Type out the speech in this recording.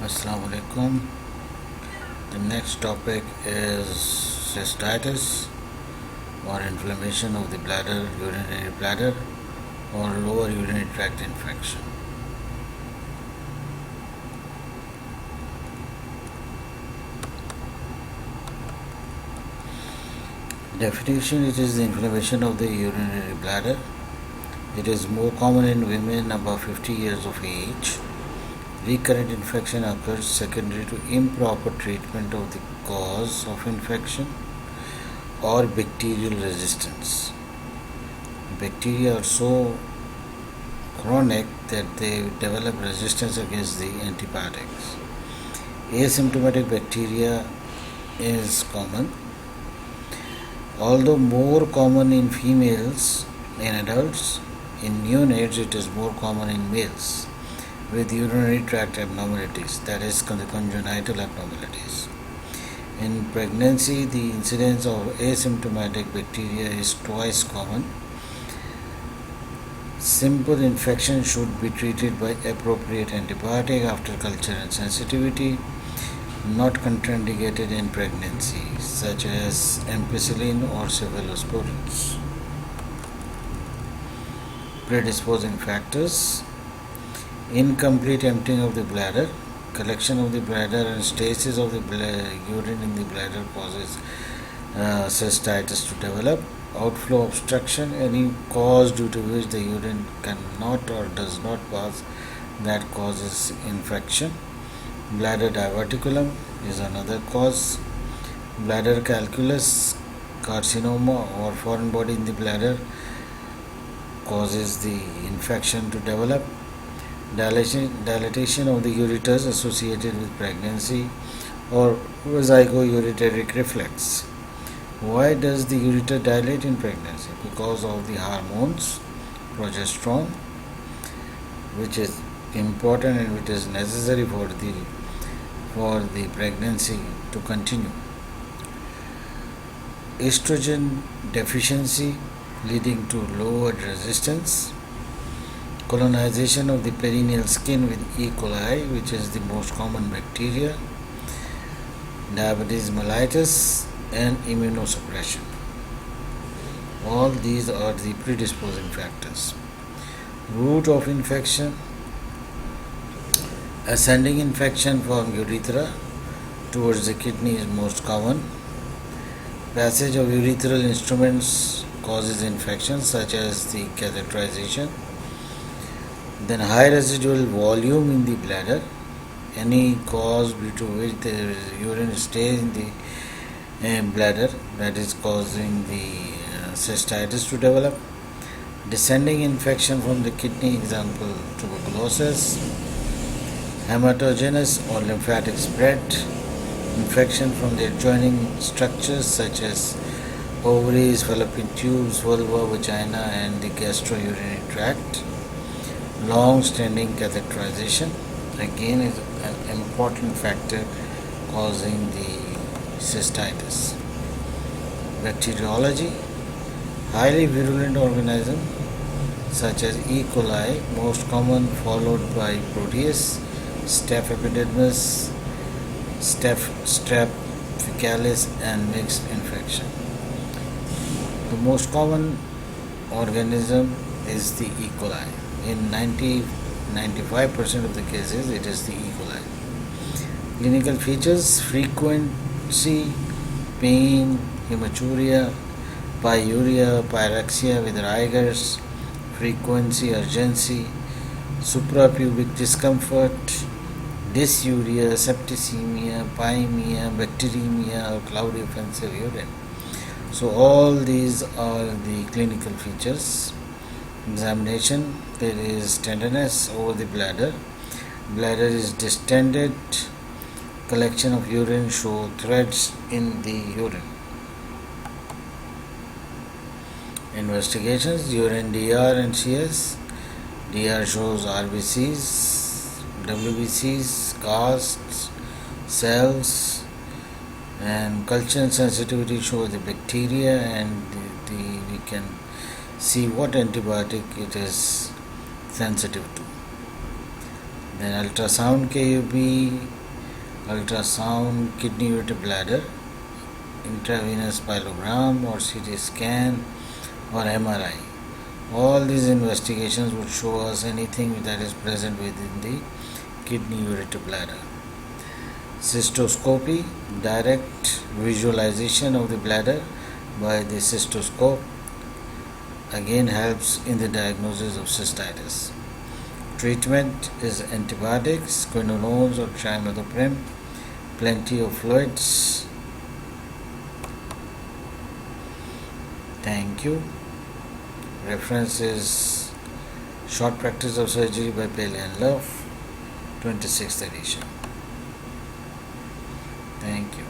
Assalamu alaikum. The next topic is cystitis or inflammation of the bladder, urinary bladder, or lower urinary tract infection. Definition: it is the inflammation of the urinary bladder. It is more common in women above 50 years of age. Recurrent infection occurs secondary to improper treatment of the cause of infection or bacterial resistance. Bacteria are so chronic that they develop resistance against the antibiotics. Asymptomatic bacteria is common, although more common in females. In adults, in neonates, it is more common in males with urinary tract abnormalities, that is, the congenital abnormalities. In pregnancy, the incidence of asymptomatic bacteria is twice common. Simple infection should be treated by appropriate antibiotic after culture and sensitivity, not contraindicated in pregnancy, such as ampicillin or cephalosporins. Predisposing factors: incomplete emptying of the bladder, collection of the bladder and stasis of the urine in the bladder causes cystitis to develop. Outflow obstruction, any cause due to which the urine cannot or does not pass, that causes infection. Bladder diverticulum is another cause. Bladder calculus, carcinoma or foreign body in the bladder causes the infection to develop. Dilatation of the ureters associated with pregnancy or zygouriteric reflex. Why does the ureter dilate in pregnancy? Because of the hormones, progesterone, which is important and which is necessary for the pregnancy to continue. Estrogen deficiency leading to lowered resistance. Colonization of the perineal skin with E. coli, which is the most common bacteria. Diabetes mellitus and immunosuppression. All these are the predisposing factors. Route of infection: ascending infection from urethra towards the kidney is most common. Passage of urethral instruments causes infections such as the catheterization. Then high residual volume in the bladder, any cause due to which the urine stays in the bladder, that is causing the cystitis to develop. Descending infection from the kidney, example tuberculosis. Hematogenous or lymphatic spread, infection from the adjoining structures such as ovaries, fallopian tubes, vulva, vagina and the gastrourinary tract. Long-standing catheterization again is an important factor causing the cystitis. Bacteriology: highly virulent organism such as E. coli, most common, followed by Proteus, Staph epidermidis, Strep faecalis and mixed infection. The most common organism is the E. coli. In 95% of the cases, it is the E. coli. Clinical features: frequency, pain, hematuria, pyuria, pyrexia with rigors, frequency, urgency, suprapubic discomfort, dysuria, septicemia, pyemia, bacteremia, or cloudy offensive urine. So all these are the clinical features. Examination: there is tenderness over the bladder. Bladder is distended. Collection of urine show threads in the urine. Investigations: urine DR and CS. DR shows RBCs, WBCs, casts, cells, and culture and sensitivity shows the bacteria, and we can see what antibiotic it is sensitive to. Then ultrasound KUB, ultrasound kidney ureter bladder, intravenous pyelogram or CT scan or MRI. All these investigations would show us anything that is present within the kidney ureter bladder. Cystoscopy, direct visualization of the bladder by the cystoscope, again helps in the diagnosis of cystitis. Treatment is antibiotics, quinolones or trimethoprim, plenty of fluids. Thank you. Reference is Short Practice of Surgery by Paley and Love, 26th edition. Thank you.